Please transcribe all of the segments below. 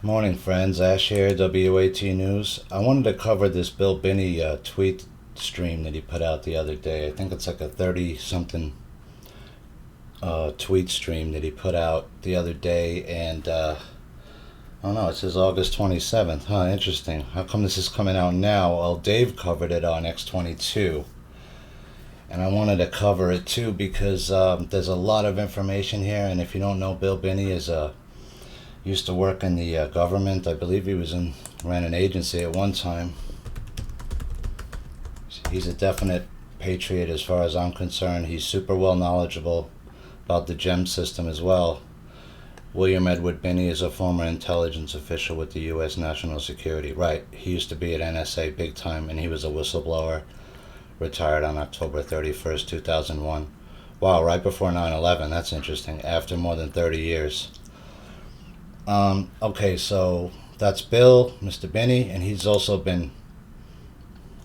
Morning, friends. Ash here, WAT News. I wanted to cover this Bill Binney tweet stream that he put out the other day. I think it's like a 30-something tweet stream that he put out the other day, and I don't know, it says August 27th. Huh, interesting. How come this is coming out now? Well, Dave covered it on X22, and I wanted to cover it too because there's a lot of information here, and if you don't know, Bill Binney used to work in the government. I believe he ran an agency at one time. He's a definite patriot as far as I'm concerned. He's super well knowledgeable about the GEM system as well. William Edward Binney is a former intelligence official with the U.S. National Security. Right, he used to be at NSA big time, and he was a whistleblower. Retired on October 31st, 2001. Wow, right before 9/11. That's interesting. After more than 30 years. Okay, so that's Bill, Mr. Binney, and he's also been,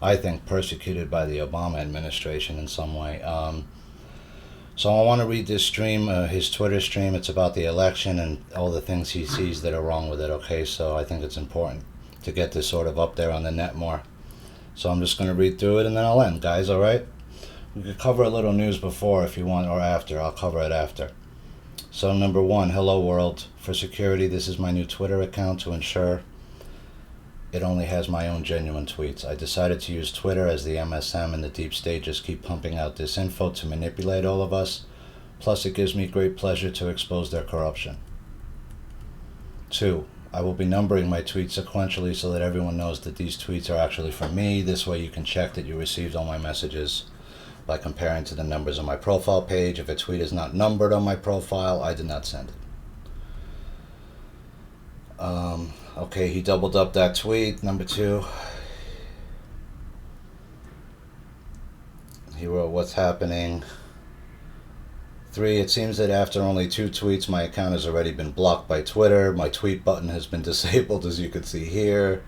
I think, persecuted by the Obama administration in some way. So I want to read this stream, his Twitter stream. It's about the election and all the things he sees that are wrong with it, okay? So I think it's important to get this sort of up there on the net more. So I'm just going to read through it and then I'll end, guys, all right? We could cover a little news before if you want, or after. I'll cover it after. So number one, hello world. For security, this is my new Twitter account to ensure it only has my own genuine tweets. I decided to use Twitter as the MSM and the deep state just keep pumping out this info to manipulate all of us. Plus it gives me great pleasure to expose their corruption. 2, I will be numbering my tweets sequentially so that everyone knows that these tweets are actually from me. This way you can check that you received all my messages by comparing to the numbers on my profile page. If a tweet is not numbered on my profile, I did not send it. Okay, he doubled up that tweet. Number 2, he wrote, what's happening? 3, it seems that after only 2 tweets, my account has already been blocked by Twitter. My tweet button has been disabled, as you can see here.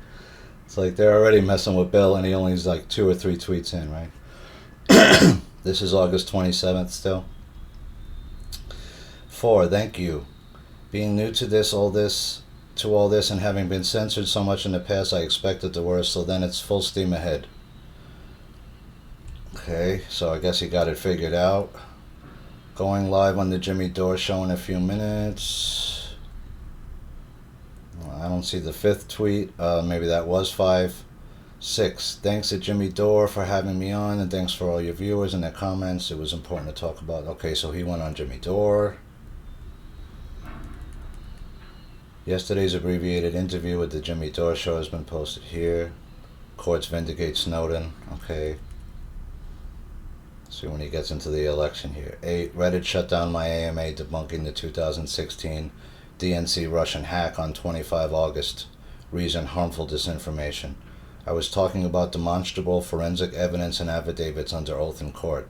It's like they're already messing with Bill, and he only is like 2 or 3 tweets in, right? This is August 27th still. 4, thank you. Being new to all this and having been censored so much in the past, I expected the worst, so then it's full steam ahead. Okay, so I guess he got it figured out. Going live on the Jimmy Dore show in a few minutes. I don't see the 5th tweet. Maybe that was 5. 6, thanks to Jimmy Dore for having me on, and thanks for all your viewers and their comments. It was important to talk about. Okay, so he went on Jimmy Dore. Yesterday's abbreviated interview with the Jimmy Dore show has been posted here. Courts vindicate Snowden. Okay. See when he gets into the election here. 8, Reddit shut down my AMA debunking the 2016 DNC Russian hack on 25 August. Reason, harmful disinformation. I was talking about demonstrable forensic evidence and affidavits under oath in court.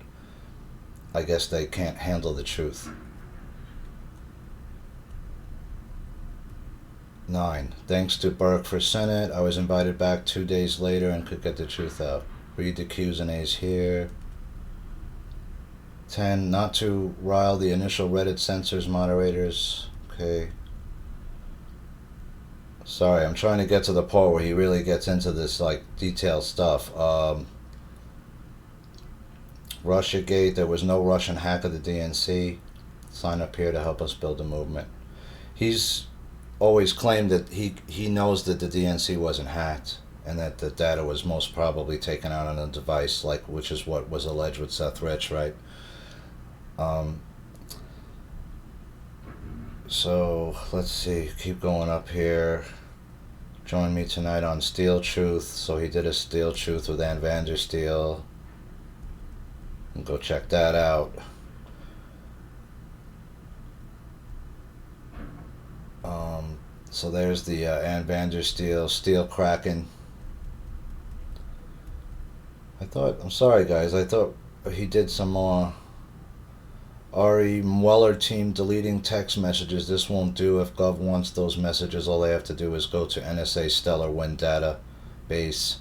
I guess they can't handle the truth. 9, thanks to Burke for Senate, I was invited back 2 days later and could get the truth out. Read the Q's and A's here. 10, not to rile the initial Reddit censors moderators. Okay. Sorry, I'm trying to get to the part where he really gets into this like detailed stuff. Russiagate, there was no Russian hack of the DNC. Sign up here to help us build a movement. He's always claimed that he knows that the DNC wasn't hacked and that the data was most probably taken out on a device, which is what was alleged with Seth Rich, right? So let's see, keep going up here. Join me tonight on Steel Truth. So he did a Steel Truth with Ann Vandersteel. And go check that out. So there's the Ann Vandersteel Steel Kraken. I'm sorry guys, I thought he did some more. Ari Mueller team deleting text messages. This won't do. If Gov wants those messages, all they have to do is go to NSA Stellarwind database.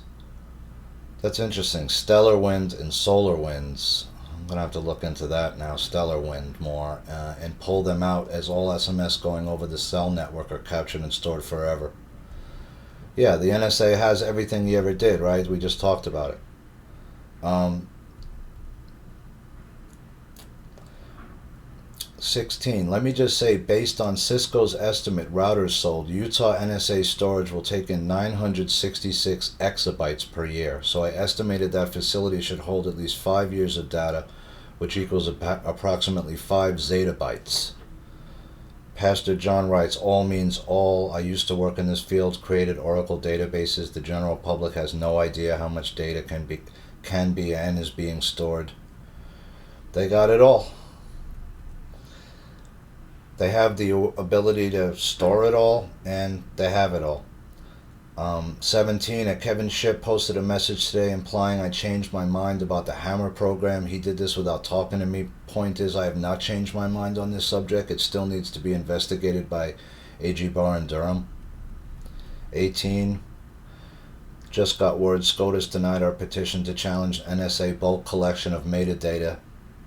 That's interesting. Stellarwinds and SolarWinds. I'm going to have to look into that now, Stellarwind, more, and pull them out as all SMS going over the cell network are captured and stored forever. Yeah, the NSA has everything you ever did, right? We just talked about it. 16. Let me just say, based on Cisco's estimate, routers sold, Utah NSA storage will take in 966 exabytes per year. So I estimated that facility should hold at least 5 years of data, which equals approximately 5 zettabytes. Pastor John writes, all means all. I used to work in this field, created Oracle databases. The general public has no idea how much data can be and is being stored. They got it all. They have the ability to store it all, and they have it all. 17. A Kevin Shipp posted a message today implying I changed my mind about the Hammer program. He did this without talking to me. Point is, I have not changed my mind on this subject. It still needs to be investigated by AG Barr in Durham. 18. Just got word SCOTUS denied our petition to challenge NSA bulk collection of metadata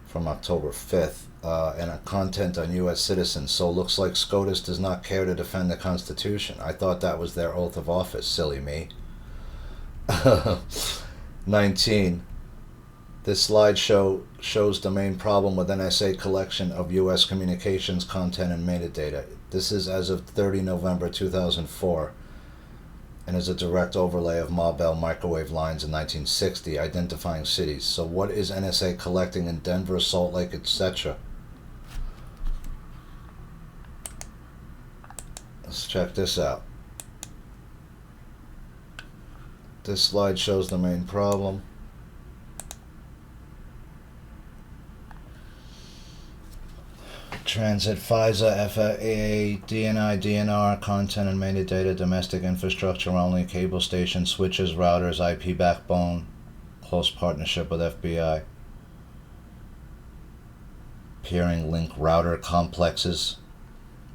from October 5th. And a content on U.S. citizens. So looks like SCOTUS does not care to defend the Constitution. I thought that was their oath of office. Silly me. 19. This slide shows the main problem with NSA collection of U.S. communications content and metadata. This is as of 30 November 2004 and is a direct overlay of Ma Bell microwave lines in 1960 identifying cities. So what is NSA collecting in Denver, Salt Lake, etc.? Let's check this out. This slide shows the main problem. Transit, FISA, FAA, DNI, DNR, content and metadata, domestic infrastructure only, cable station, switches, routers, IP backbone, close partnership with FBI. Peering link router complexes.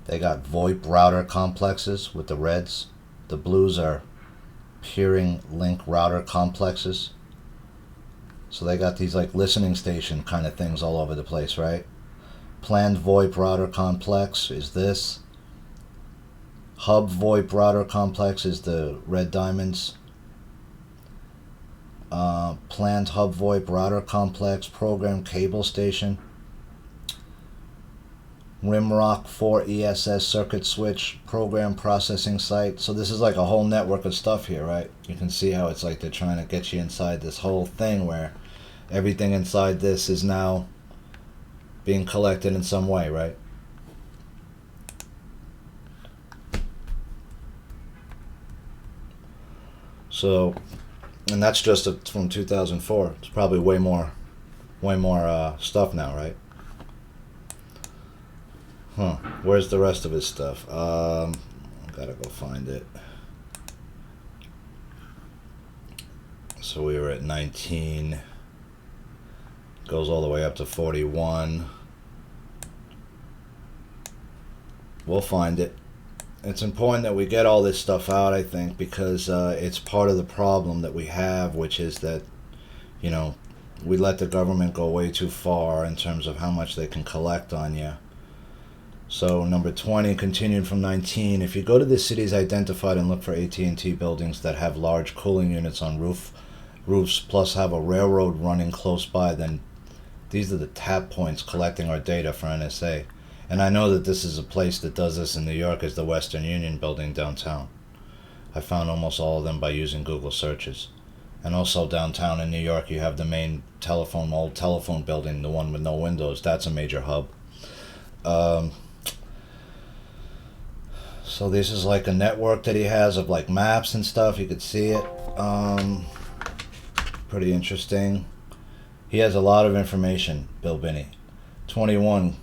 They got VoIP router complexes with the reds. The blues are peering link router complexes. So they got these like listening station kind of things all over the place, right? Planned VoIP router complex is this. Hub VoIP router complex is the red diamonds. Planned hub VoIP router complex, program cable station. Rimrock 4 ESS circuit switch, program processing site. So this is like a whole network of stuff here, right? You can see how it's like they're trying to get you inside this whole thing where everything inside this is now being collected in some way, right? So, and that's just from 2004. It's probably way more stuff now, right? Where's the rest of his stuff? Gotta go find it. So we were at 19. Goes all the way up to 41. We'll find it. It's important that we get all this stuff out, I think, because it's part of the problem that we have, which is that, you know, we let the government go way too far in terms of how much they can collect on you. So number 20, continued from 19, if you go to the cities identified and look for AT&T buildings that have large cooling units on roofs plus have a railroad running close by, then these are the tap points collecting our data for NSA. And I know that this is a place that does this in New York, is the Western Union building downtown. I found almost all of them by using Google searches. And also downtown in New York you have the main old telephone building, the one with no windows. That's a major hub. So this is like a network that he has of like maps and stuff. You could see it. Pretty interesting. He has a lot of information, Bill Binney. 21.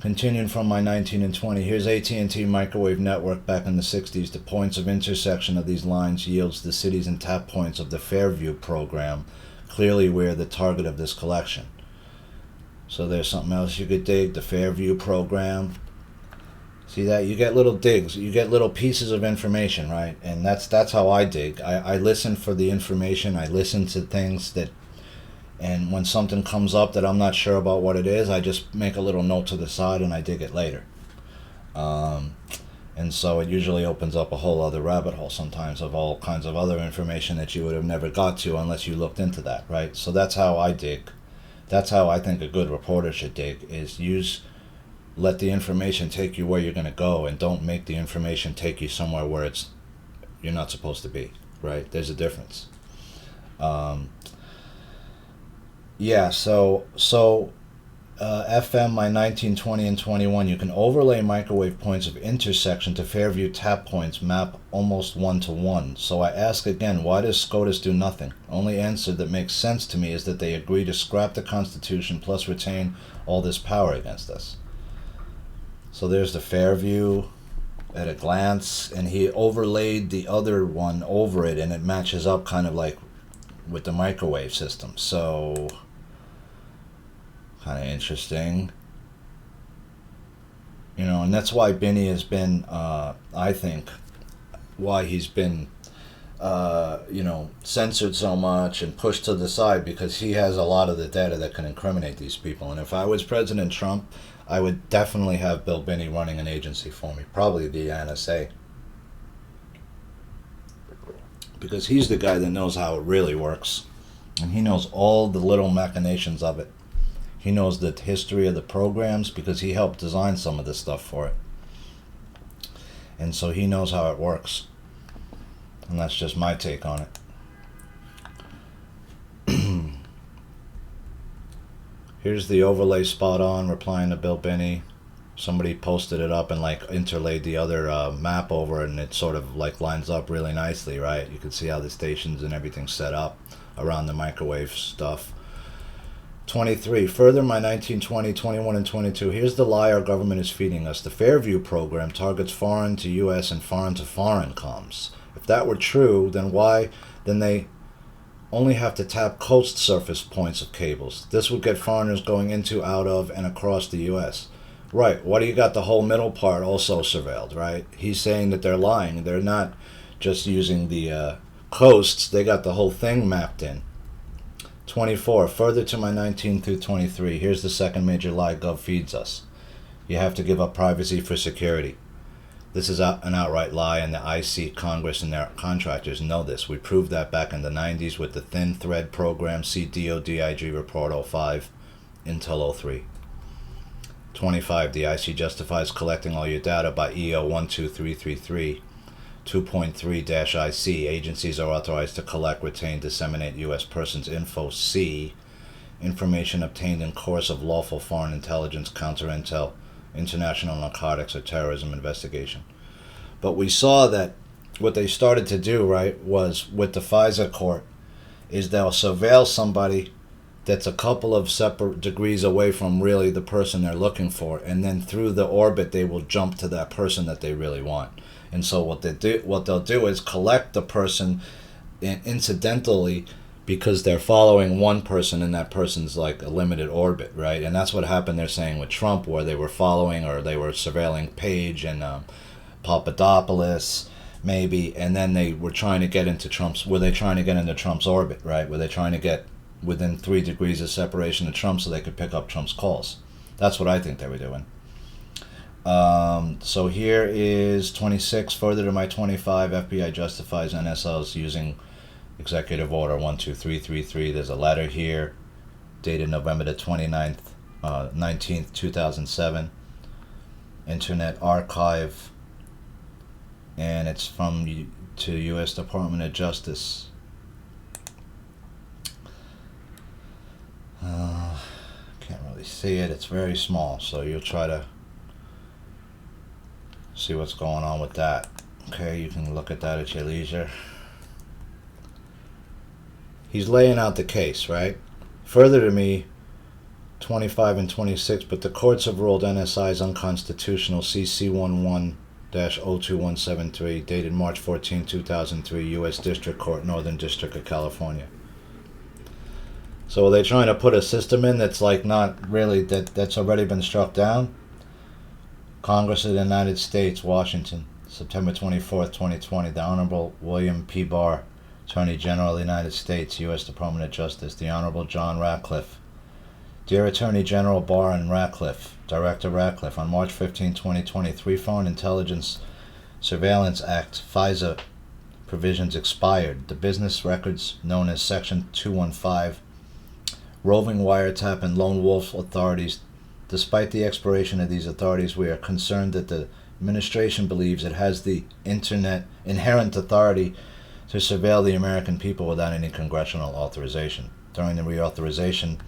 Continuing from my 19 and 20. Here's AT&T microwave network back in the 60s. The points of intersection of these lines yields the cities and tap points of the Fairview program. Clearly we're the target of this collection. So there's something else you could dig. The Fairview program. See that? You get little digs. You get little pieces of information, right? And that's how I dig. I listen for the information. I listen to things that, And when something comes up that I'm not sure about what it is, I just make a little note to the side and I dig it later. And so it usually opens up a whole other rabbit hole sometimes of all kinds of other information that you would have never got to unless you looked into that, right? So that's how I dig. That's how I think a good reporter should dig, is let the information take you where you're going to go, and don't make the information take you somewhere where you're not supposed to be, right? There's a difference. FM, my 19, 20, and 21, you can overlay microwave points of intersection to Fairview tap points map almost 1-to-1. So I ask again, why does SCOTUS do nothing? Only answer that makes sense to me is that they agree to scrap the Constitution plus retain all this power against us. So there's the Fairview at a glance, and he overlaid the other one over it, and it matches up kind of like with the microwave system. So kind of interesting, and that's why Binney has been, I think, why he's been, censored so much and pushed to the side, because he has a lot of the data that can incriminate these people. And if I was President Trump, I would definitely have Bill Binney running an agency for me, probably the NSA, because he's the guy that knows how it really works, and he knows all the little machinations of it. He knows the history of the programs because he helped design some of this stuff for it. And so he knows how it works. And that's just my take on it. Here's the overlay spot on, replying to Bill Binney. Somebody posted it up and interlaid the other map over it, and it sort of lines up really nicely, right? You can see how the stations and everything's set up around the microwave stuff. 23. Further, my 19, 20, 21, and 22. Here's the lie our government is feeding us. The Fairview program targets foreign to U.S. and foreign to foreign comms. If that were true, then they only have to tap coast surface points of cables. This would get foreigners going into, out of, and across the U.S. Right. What do you got the whole middle part also surveilled, right? He's saying that they're lying. They're not just using the coasts. They got the whole thing mapped in. 24. Further to my 19 through 23. Here's the second major lie Gov feeds us. You have to give up privacy for security. This is an outright lie, and the IC, Congress, and their contractors know this. We proved that back in the 90s with the Thin Thread program, see DODIG Report 05, Intel 03. 25. The IC justifies collecting all your data by EO 12333. 2.3-IC, agencies are authorized to collect, retain, disseminate U.S. persons info. C, information obtained in course of lawful foreign intelligence, counter-intel, international narcotics, or terrorism investigation. But we saw that what they started to do, right, was with the FISA court, is they'll surveil somebody that's a couple of separate degrees away from really the person they're looking for, and then through the orbit they will jump to that person that they really want. And so what they'll do is collect the person incidentally, because they're following one person and that person's like a limited orbit, right? And that's what happened, they're saying, with Trump, where they were following, or they were surveilling Page and Papadopoulos maybe, and then they were trying to get into Trump's orbit, right? Were they trying to get within 3 degrees of separation of Trump so they could pick up Trump's calls? That's what I think they were doing. So here is 26. Further to my 25, FBI justifies NSLs using Executive Order 12333. There's a letter here dated November the 19th, 2007. Internet Archive, and it's to U.S. Department of Justice. Can't really see it. It's very small, so you'll try to see what's going on with that. Okay, you can look at that at your leisure. He's laying out the case, right? Further to me, 25 and 26, but the courts have ruled NSI's unconstitutional. CC11-02173, dated March 14, 2003, U.S. District Court, Northern District of California. So are they trying to put a system in that's not really, that's already been struck down? Congress of the United States, Washington, September 24th, 2020. The Honorable William P. Barr Attorney General of the United States, U.S. Department of Justice, the Honorable John Ratcliffe. Dear Attorney General Barr and Ratcliffe, Director Ratcliffe, on March 15, 2023, Foreign Intelligence Surveillance Act, FISA provisions expired. The business records known as Section 215, roving wiretap and lone wolf authorities. Despite the expiration of these authorities, we are concerned that the administration believes it has the inherent authority to surveil the American people without any congressional authorization. During the reauthorization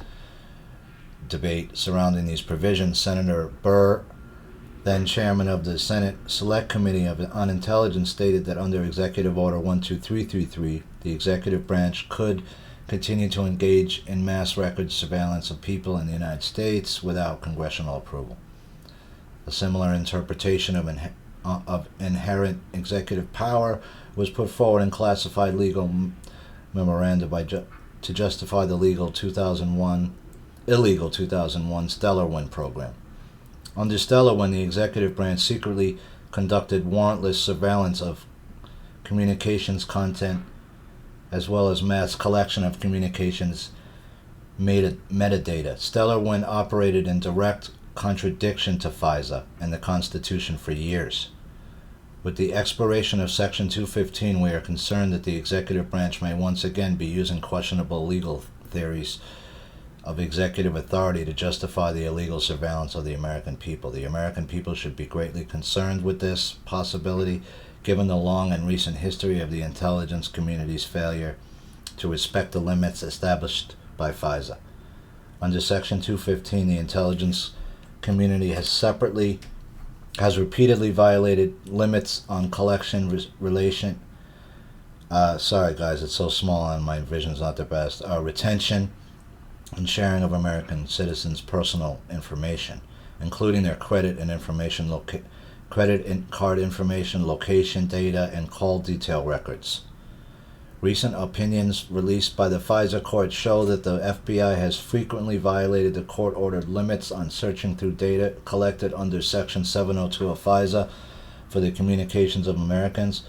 debate surrounding these provisions, Senator Burr, then chairman of the Senate Select Committee on Intelligence, stated that under Executive Order 12333, the executive branch could continue to engage in mass record surveillance of people in the United States without congressional approval. A similar interpretation of inherent executive power was put forward in classified legal memoranda to justify the illegal 2001 Stellarwinds program. Under Stellarwind, the executive branch secretly conducted warrantless surveillance of communications content as well as mass collection of communications metadata. Stellarwind operated in direct contradiction to FISA and the Constitution for years. With the expiration of Section 215, we are concerned that the executive branch may once again be using questionable legal theories of executive authority to justify the illegal surveillance of the American people. The American people should be greatly concerned with this possibility, given the long and recent history of the intelligence community's failure to respect the limits established by FISA. Under Section 215, the intelligence community has repeatedly violated limits on collection relation. Sorry guys, it's so small and my vision's not the best. Retention and sharing of American citizens' personal information, including their credit card information, location data, and call detail records. Recent opinions released by the FISA court show that the FBI has frequently violated the court-ordered limits on searching through data collected under Section 702 of FISA for the communications of Americans.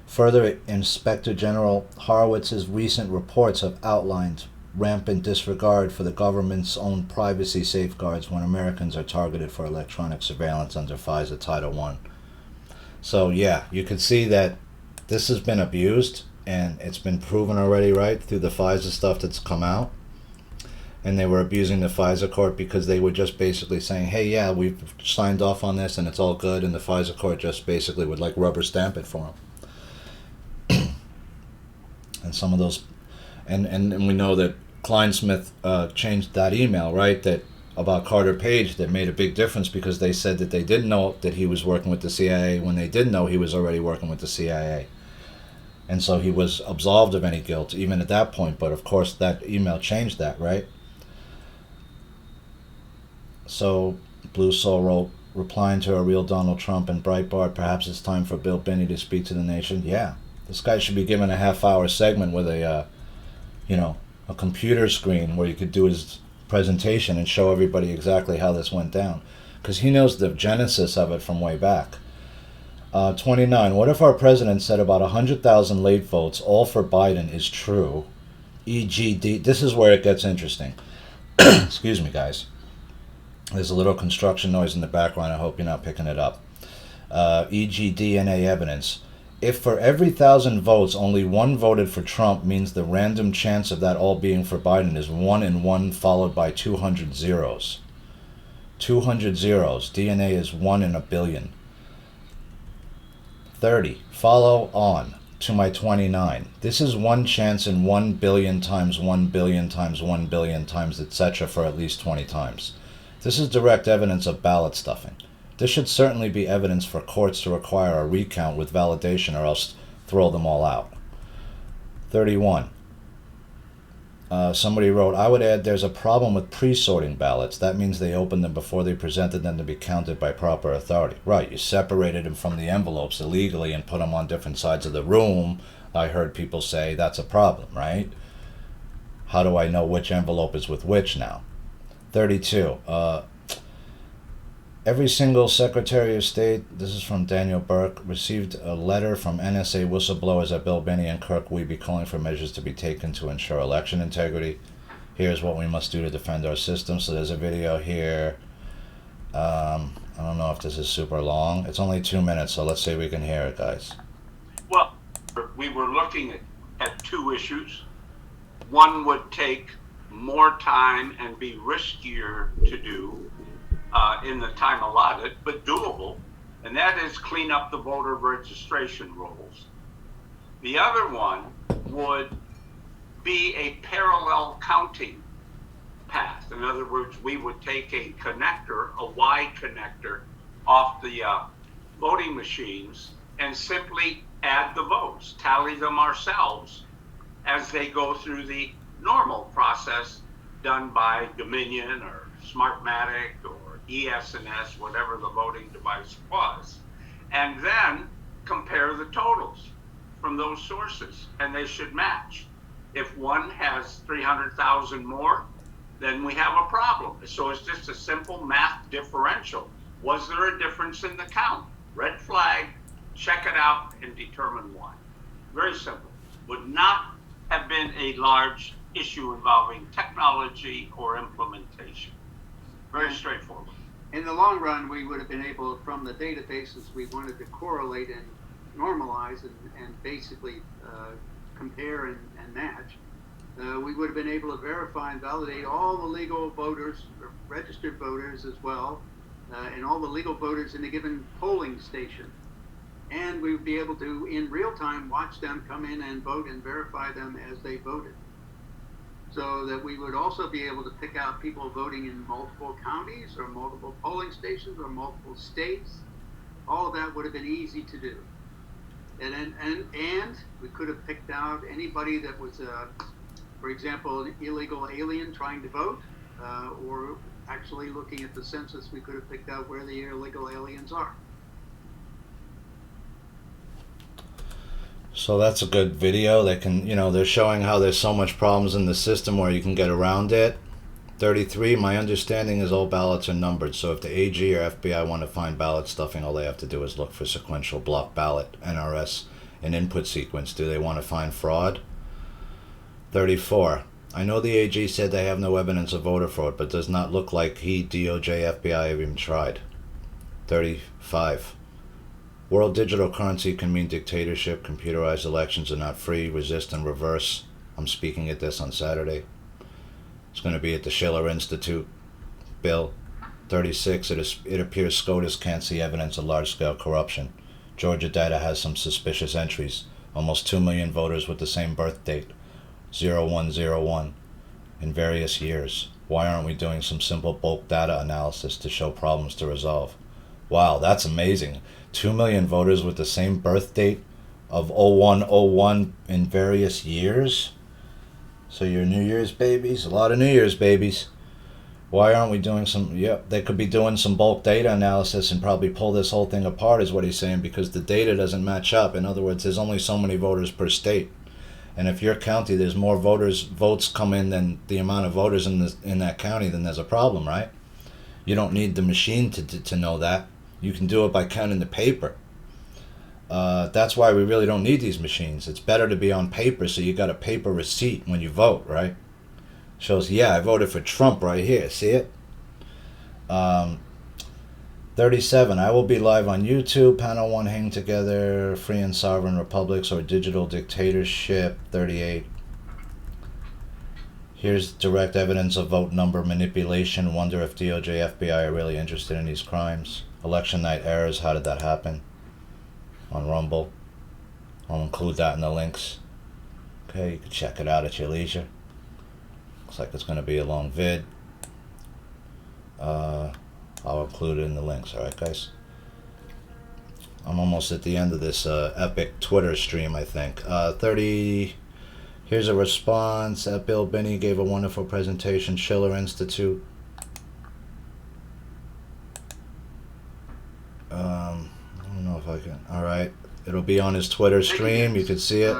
Further, Inspector General Horowitz's recent reports have outlined rampant disregard for the government's own privacy safeguards when Americans are targeted for electronic surveillance under FISA Title I. So yeah, you can see that this has been abused, and it's been proven already, right, through the FISA stuff that's come out. And they were abusing the FISA court because they were just basically saying, hey, yeah, we've signed off on this and it's all good, and the FISA court just basically would like rubber stamp it for them. And some of those, and we know that Kleinsmith changed that email, right, that about Carter Page, that made a big difference because they said that they didn't know that he was working with the CIA when they did know he was already working with the CIA. And so he was absolved of any guilt even at that point, but of course that email changed that, right? So Blue Soul wrote, replying to a real Donald Trump and Breitbart, perhaps it's time for Bill Binney to speak to the nation. Yeah, this guy should be given a half-hour segment with a computer screen where you could do his presentation and show everybody exactly how this went down, because he knows the genesis of it from way back. 29. What if our president said about 100,000 late votes, all for Biden, is true? EGD. This is where it gets interesting. Excuse me, guys. There's a little construction noise in the background. I hope you're not picking it up. EGDNA evidence. If for every 1,000 votes only one voted for Trump, means the random chance of that all being for Biden is 1 in 1 followed by 200 zeros. 200 zeros. DNA is 1 in a billion. 30. Follow on to my 29. This is one chance in 1 billion times 1 billion times 1 billion times etc. for at least 20 times. This is direct evidence of ballot stuffing. This should certainly be evidence for courts to require a recount with validation or else throw them all out. 31. Somebody wrote, I would add there's a problem with pre-sorting ballots. That means they opened them before they presented them to be counted by proper authority. Right, you separated them from the envelopes illegally and put them on different sides of the room. I heard people say that's a problem, right? How do I know which envelope is with which now? 32. Every single Secretary of State, this is from Daniel Burke, received a letter from NSA whistleblowers at Bill Binney and Kirk Wiebe calling for measures to be taken to ensure election integrity. Here's what we must do to defend our system. So there's a video here. I don't know if this is super long. It's only 2 minutes, so let's see if we can hear it, guys. Well, we were looking at two issues. One would take more time and be riskier to do in the time allotted, but doable, and that is clean up the voter registration rolls. The other one would be a parallel counting path. In other words, we would take a connector, a Y connector, off the voting machines and simply add the votes, tally them ourselves as they go through the normal process done by Dominion or Smartmatic or ES&S, whatever the voting device was, and then compare the totals from those sources, and they should match. If one has 300,000 more, then we have a problem. So it's just a simple math differential. Was there a difference in the count? Red flag, check it out, and determine why. Very simple. Would not have been a large issue involving technology or implementation. Very straightforward. In the long run, we would have been able, from the databases we wanted to correlate and normalize and basically compare and match, we would have been able to verify and validate all the legal voters, registered voters as well, and all the legal voters in a given polling station. And we would be able to, in real time, watch them come in and vote and verify them as they voted. So that we would also be able to pick out people voting in multiple counties or multiple polling stations or multiple states. All of that would have been easy to do. And we could have picked out anybody that was, for example, an illegal alien trying to vote, or actually looking at the census, we could have picked out where the illegal aliens are. So that's a good video. They can, they're showing how there's so much problems in the system where you can get around it. 33, my understanding is all ballots are numbered. So if the AG or FBI want to find ballot stuffing, all they have to do is look for sequential block ballot, NRS, and input sequence. Do they want to find fraud? 34, I know the AG said they have no evidence of voter fraud, but does not look like he, DOJ, FBI have even tried. 35, world digital currency can mean dictatorship. Computerized elections are not free. Resist and reverse. I'm speaking at this on Saturday. It's going to be at the Schiller Institute. Bill. 36. It appears SCOTUS can't see evidence of large-scale corruption. Georgia data has some suspicious entries. Almost 2 million voters with the same birth date, 0101, in various years. Why aren't we doing some simple bulk data analysis to show problems to resolve? Wow, that's amazing. 2 million voters with the same birth date of 0101 in various years. So your New Year's babies, a lot of New Year's babies. Why aren't we doing some, they could be doing some bulk data analysis and probably pull this whole thing apart is what he's saying, because the data doesn't match up. In other words, there's only so many voters per state. And if your county, there's more votes come in than the amount of voters in that county, then there's a problem, right? You don't need the machine to know that. You can do it by counting the paper. That's why we really don't need these machines. It's better to be on paper, so you got a paper receipt when you vote, right? Shows, I voted for Trump right here. See it? 37. I will be live on YouTube. Panel 1, hang together. Free and sovereign republics or digital dictatorship. 38. Here's direct evidence of vote number manipulation. Wonder if DOJ, FBI are really interested in these crimes. Election night errors. How did that happen? On Rumble. I'll include that in the links. Okay, you can check it out at your leisure. Looks like it's going to be a long vid. I'll include it in the links. Alright, guys? I'm almost at the end of this epic Twitter stream, I think. 30... Here's a response. Bill Binney gave a wonderful presentation. Schiller Institute. I don't know if I can. Alright. It'll be on his Twitter stream. You can see it.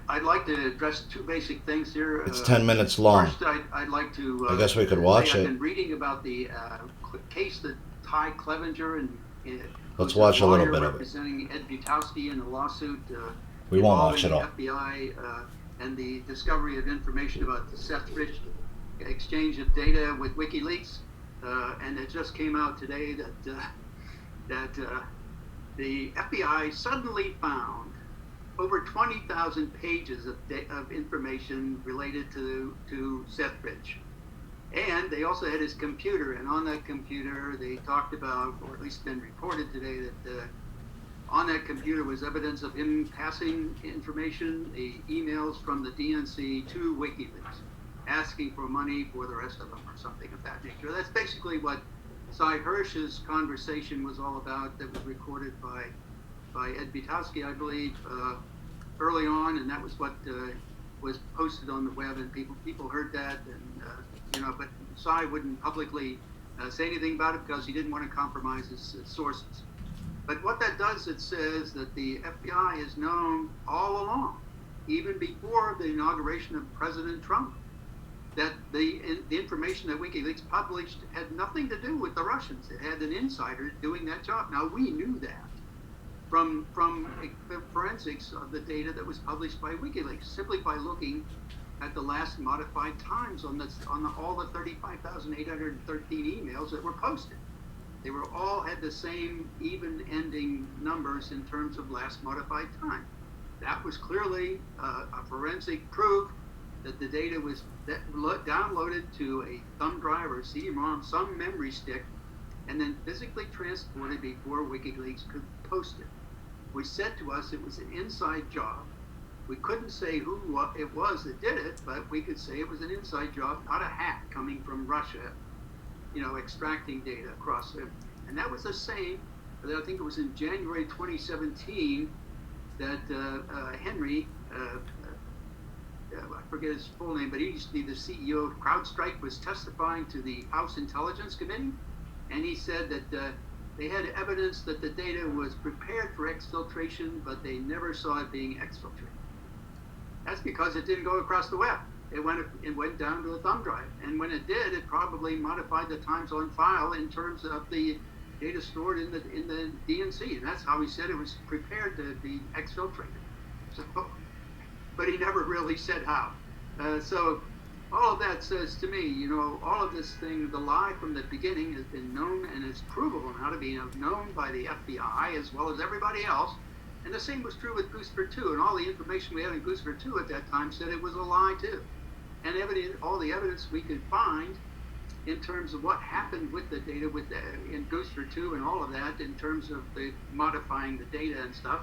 I'd like to address two basic things here. It's 10 minutes long. First, I'd like to... I guess we could watch it. I've been reading about the case that Ty Clevenger and Let's watch a little bit of it. representing Ed Butowski in a lawsuit We won't watch involving it the all. FBI and the discovery of information about the Seth Rich exchange of data with WikiLeaks. And it just came out today that the FBI suddenly found over 20,000 pages of information related to Seth Rich. And they also had his computer, and on that computer they talked about, or at least been reported today, that on that computer was evidence of him passing information, the emails from the DNC to WikiLeaks, asking for money for the rest of them or something of that nature. That's basically what Cy Hirsch's conversation was all about, that was recorded by Ed Butowski, I believe, early on, and that was what was posted on the web, and people heard that, and but Cy wouldn't publicly say anything about it because he didn't want to compromise his sources. But what that does, it says that the FBI has known all along, even before the inauguration of President Trump, that the information that WikiLeaks published had nothing to do with the Russians. It had an insider doing that job. Now, we knew that from the forensics of the data that was published by WikiLeaks, simply by looking at the last modified times on all the 35,813 emails that were posted. They were all had the same even ending numbers in terms of last modified time. That was clearly a forensic proof that the data was downloaded to a thumb drive or CD-ROM, some memory stick, and then physically transported before WikiLeaks could post it, which said to us it was an inside job. We couldn't say who it was that did it, but we could say it was an inside job, not a hack coming from Russia, extracting data across it. And that was the same, I think it was in January 2017, that Henry, I forget his full name, but he used to be the CEO of CrowdStrike, was testifying to the House Intelligence Committee, and he said that they had evidence that the data was prepared for exfiltration, but they never saw it being exfiltrated. That's because it didn't go across the web. It went down to a thumb drive, and when it did, it probably modified the times on file in terms of the data stored in the DNC, and that's how he said it was prepared to be exfiltrated. So, but he never really said how. So all of that says to me, all of this thing, the lie from the beginning has been known, and it's provable now to be known by the FBI as well as everybody else. And the same was true with Guccifer 2, and all the information we had in Guccifer 2 at that time said it was a lie too. And all the evidence we could find in terms of what happened with the data in Guccifer 2 and all of that, in terms of the modifying the data and stuff,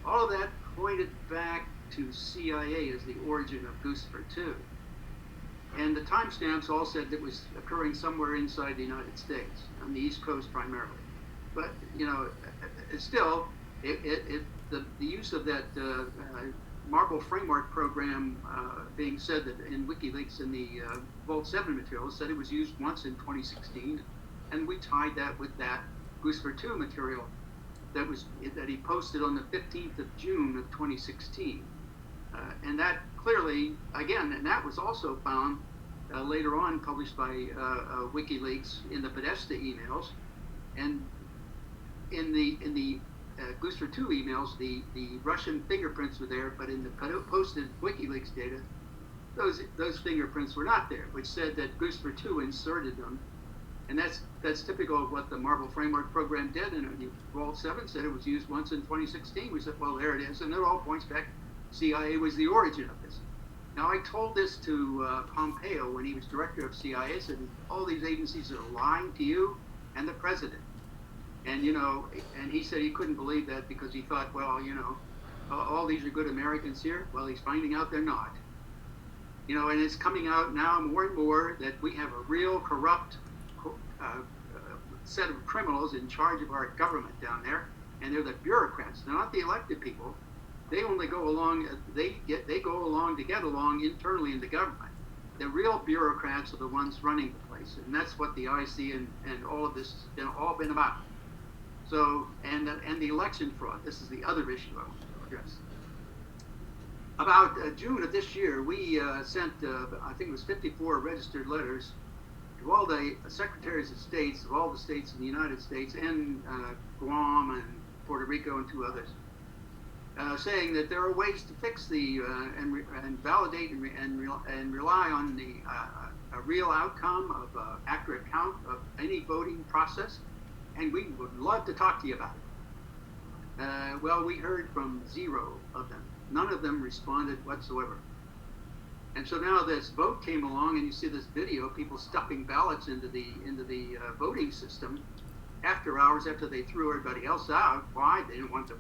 all of that pointed back to CIA as the origin of Guccifer 2. And the timestamps all said that it was occurring somewhere inside the United States, on the East Coast primarily. But, it's still, the use of that Marble Framework program being said that in WikiLeaks in the Vault 7 material said it was used once in 2016, and we tied that with that Guccifer 2 material that he posted on the 15th of June of 2016. And that clearly, again, and that was also found later on, published by WikiLeaks in the Podesta emails, and in the Guccifer 2 emails, the Russian fingerprints were there, but in the posted WikiLeaks data, those fingerprints were not there, which said that Guccifer 2 inserted them. And that's typical of what the Marble Framework program did, and Vault 7 said it was used once in 2016. We said, well, there it is, and it all points back, CIA was the origin of this. Now, I told this to Pompeo when he was director of CIA. I said, all these agencies are lying to you and the president. And, and he said he couldn't believe that because he thought, well, all these are good Americans here. Well, he's finding out they're not. And it's coming out now more and more that we have a real corrupt set of criminals in charge of our government down there, and they're the bureaucrats. They're not the elected people. They only go along. They go along to get along internally in the government. The real bureaucrats are the ones running the place, and that's what the IC and all of this has all been about. So, and the election fraud. This is the other issue I want to address. About June of this year, we sent, I think it was 54 registered letters to of all the secretaries of states of all the states in the United States and Guam and Puerto Rico and two others, saying that there are ways to fix the and validate and rely on the a real outcome of accurate count of any voting process, and we would love to talk to you about it. Well, we heard from zero of them. None of them responded whatsoever. And so now this vote came along, and you see this video, people stuffing ballots into the voting system after hours after they threw everybody else out. Why? They didn't want them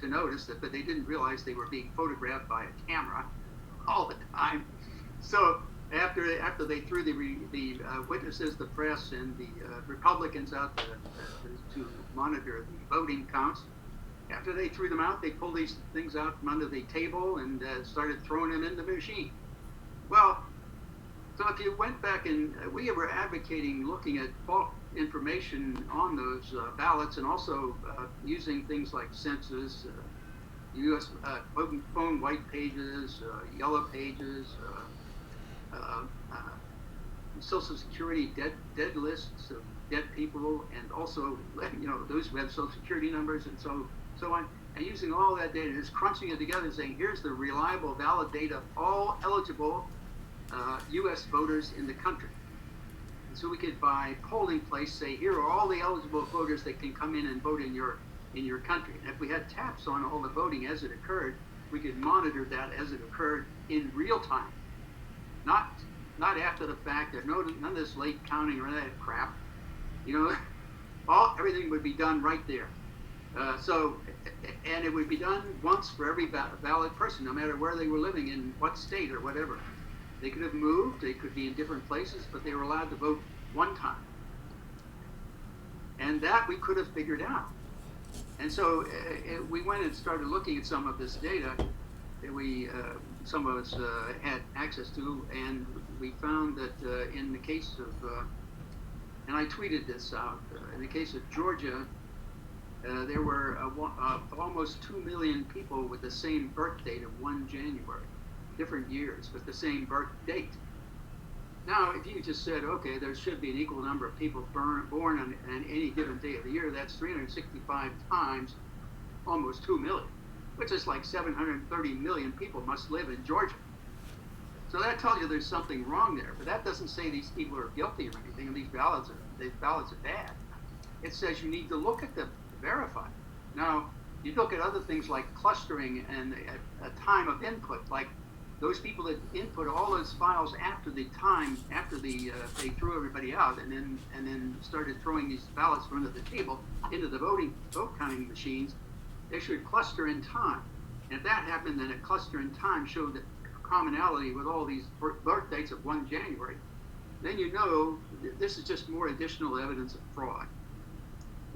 to notice that, but they didn't realize they were being photographed by a camera all the time. So after they threw the witnesses, the press, and the Republicans out to monitor the voting counts, after they threw them out, they pulled these things out from under the table and started throwing them in the machine. Well, so if you went back and we were advocating looking at bulk information on those ballots, and also using things like census, U.S. phone white pages, yellow pages, Social Security dead lists of dead people, and also those who have Social Security numbers and so on, and using all that data, just crunching it together and saying, here's the reliable, valid data of all eligible U.S. voters in the country. And so we could, by polling place, say, here are all the eligible voters that can come in and vote in your country. And if we had taps on all the voting as it occurred, we could monitor that as it occurred in real time, not after the fact. There's none of this late counting or that crap. Everything would be done right there. And it would be done once for every valid person, no matter where they were living, in what state or whatever. They could have moved, they could be in different places, but they were allowed to vote one time. And that we could have figured out. And so we went and started looking at some of this data that some of us had access to, and we found that in the case of, and I tweeted this out, in the case of Georgia, there were almost 2 million people with the same birth date of 1 January, different years, but the same birth date. Now, if you just said, okay, there should be an equal number of people born on any given day of the year, that's 365 times almost 2 million, which is like 730 million people must live in Georgia. So that tells you there's something wrong there, but that doesn't say these people are guilty or anything, and these ballots are bad. It says you need to look at them to verify. Now, you look at other things like clustering and a time of input, like those people that input all those files after they threw everybody out, and then started throwing these ballots from under the table into the vote counting machines. They should cluster in time, and if that happened, then a cluster in time showed that commonality with all these birth dates of 1 January. Then this is just more additional evidence of fraud.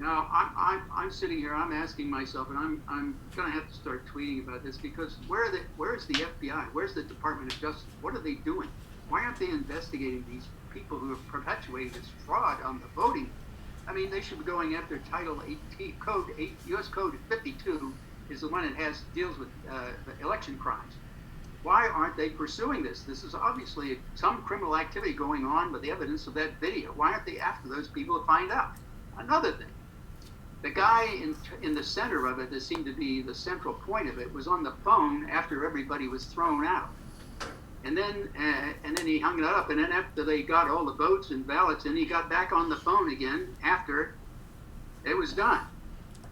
Now, I'm sitting here, I'm asking myself, and I'm going to have to start tweeting about this, because where's the FBI? Where's the Department of Justice? What are they doing? Why aren't they investigating these people who have perpetuated this fraud on the voting? I mean, they should be going after Title 8, U.S. Code 52 is the one that deals with election crimes. Why aren't they pursuing this? This is obviously some criminal activity going on with the evidence of that video. Why aren't they after those people to find out? Another thing. The guy in the center of it, that seemed to be the central point of it, was on the phone after everybody was thrown out. And then he hung it up, and then after they got all the votes and ballots, and he got back on the phone again after it was done.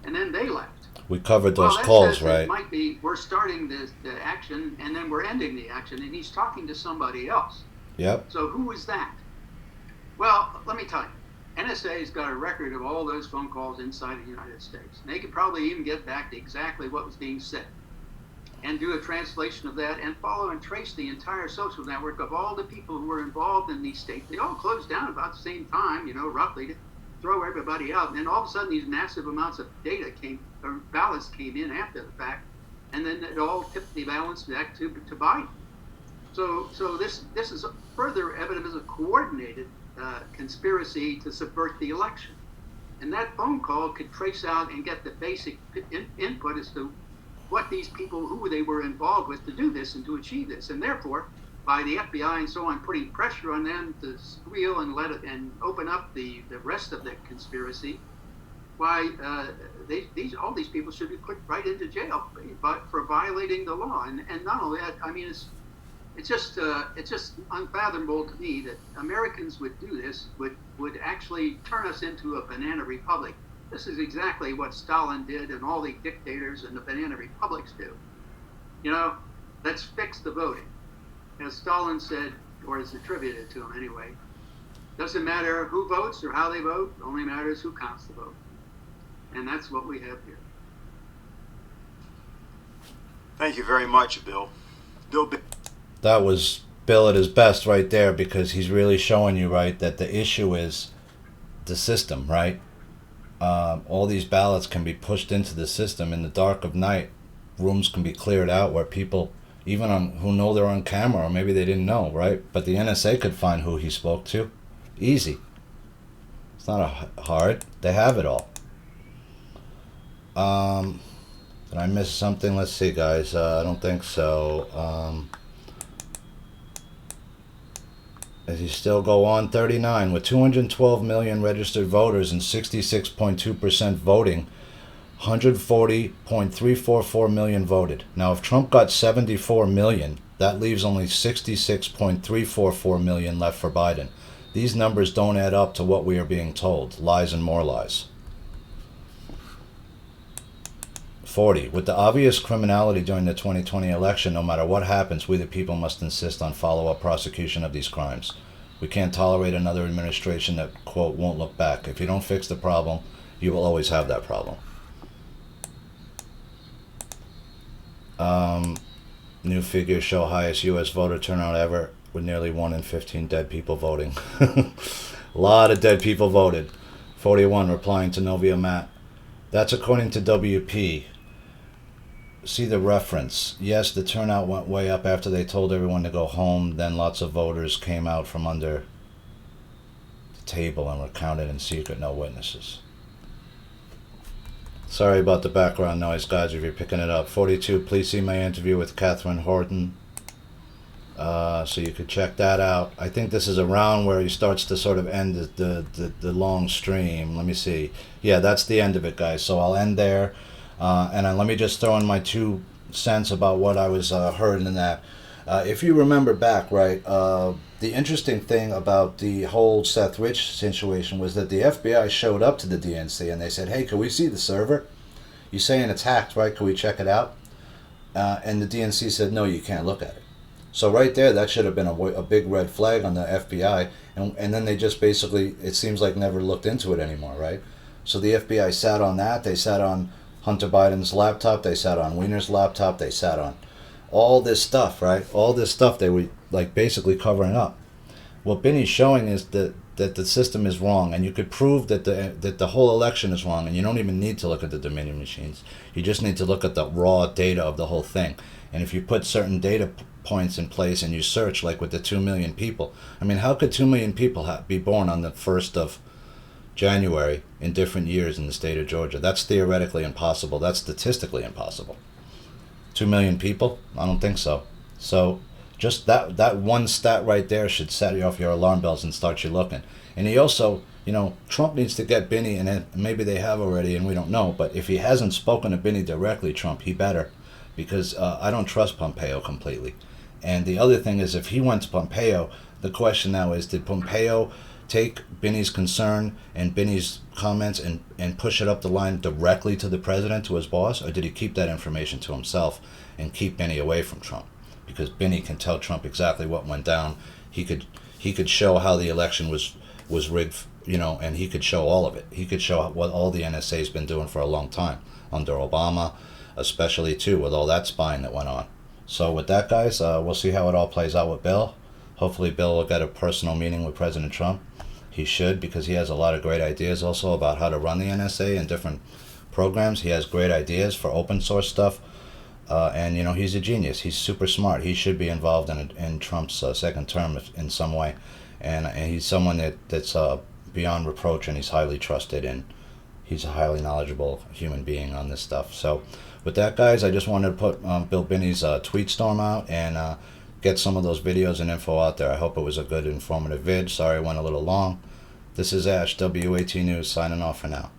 And then they left. We covered those calls, right? It might be we're starting the action, and then we're ending the action, and he's talking to somebody else. Yep. So who is that? Well, let me tell you. NSA's got a record of all those phone calls inside the United States. And they could probably even get back to exactly what was being said and do a translation of that and follow and trace the entire social network of all the people who were involved in these states. They all closed down about the same time, roughly, to throw everybody out. And then all of a sudden these massive amounts of ballots came in after the fact, and then it all tipped the balance back to Biden. So this is further evidence of coordinated conspiracy to subvert the election. And that phone call could trace out and get the basic input as to what these people, who they were involved with to do this and to achieve this. And therefore, by the FBI and so on, putting pressure on them to squeal and let it and open up the rest of the conspiracy, why all these people should be put right into jail for violating the law. And not only that, I mean, it's just unfathomable to me that Americans would do this, would actually turn us into a banana republic. This is exactly what Stalin did and all the dictators and the banana republics do. You know, let's fix the voting. As Stalin said, or is attributed to him anyway, doesn't matter who votes or how they vote, only matters who counts the vote. And that's what we have here. Thank you very much, Bill. That was Bill at his best right there, because he's really showing you, right, that the issue is the system, right? All these ballots can be pushed into the system in the dark of night. Rooms can be cleared out where people, even who know they're on camera, or maybe they didn't know, right? But the NSA could find who he spoke to. Easy. It's not hard. They have it all. Did I miss something? Let's see, guys. I don't think so. As you still go on, 39. With 212 million registered voters and 66.2% voting, 140.344 million voted. Now, if Trump got 74 million, that leaves only 66.344 million left for Biden. These numbers don't add up to what we are being told. Lies and more lies. 40. With the obvious criminality during the 2020 election, no matter what happens, we the people must insist on follow-up prosecution of these crimes. We can't tolerate another administration that, quote, won't look back. If you don't fix the problem, you will always have that problem. New figures show highest U.S. voter turnout ever, with nearly 1 in 15 dead people voting. A lot of dead people voted. 41 replying to Novia Matt. That's according to WP. See the reference. Yes, the turnout went way up after they told everyone to go home. Then lots of voters came out from under the table and were counted in secret. No witnesses. Sorry about the background noise, guys, if you're picking it up. 42, please see my interview with Catherine Horton. So you could check that out. I think this is around where he starts to sort of end the long stream. Let me see. Yeah, that's the end of it, guys. So I'll end there. And let me just throw in my 2 cents about what I was heard in that. If you remember back, right, the interesting thing about the whole Seth Rich situation was that the FBI showed up to the DNC and they said, hey, can we see the server? You're saying it's hacked, right? Can we check it out? And the DNC said, no, you can't look at it. So right there, that should have been a big red flag on the FBI. And then they just basically, it seems like, never looked into it anymore, right? So the FBI sat on that. They sat on Hunter Biden's laptop. They sat on Weiner's laptop. They sat on all this stuff, right? All this stuff they were like basically covering up. What Binney's showing is that the system is wrong, and you could prove that the whole election is wrong, and you don't even need to look at the Dominion machines. You just need to look at the raw data of the whole thing. And if you put certain data points in place and you search, like with the 2 million people, I mean, how could 2 million people be born on the 1st of January in different years in the state of Georgia? That's theoretically impossible. That's statistically impossible. 2 million people? I don't think so. So just that one stat right there should set you off your alarm bells and start you looking. And he also, Trump needs to get Binney, and maybe they have already and we don't know, but if he hasn't spoken to Binney directly, Trump, he better, because I don't trust Pompeo completely. And the other thing is, if he went to Pompeo, the question now is, did Pompeo take Binney's concern and Binney's comments and push it up the line directly to the president, to his boss, or did he keep that information to himself and keep Binney away from Trump? Because Binney can tell Trump exactly what went down. He could show how the election was rigged, and he could show all of it. He could show what all the NSA's been doing for a long time, under Obama, especially too, with all that spying that went on. So with that, guys, we'll see how it all plays out with Bill. Hopefully Bill will get a personal meeting with President Trump. He should, because he has a lot of great ideas also about how to run the NSA and different programs. He has great ideas for open source stuff. And he's a genius. He's super smart. He should be involved in Trump's second term in some way. And he's someone that's beyond reproach, and he's highly trusted, and he's a highly knowledgeable human being on this stuff. So with that, guys, I just wanted to put Bill Binney's tweet storm out, and get some of those videos and info out there. I hope it was a good, informative vid. Sorry it went a little long. This is Ash, WAT News, signing off for now.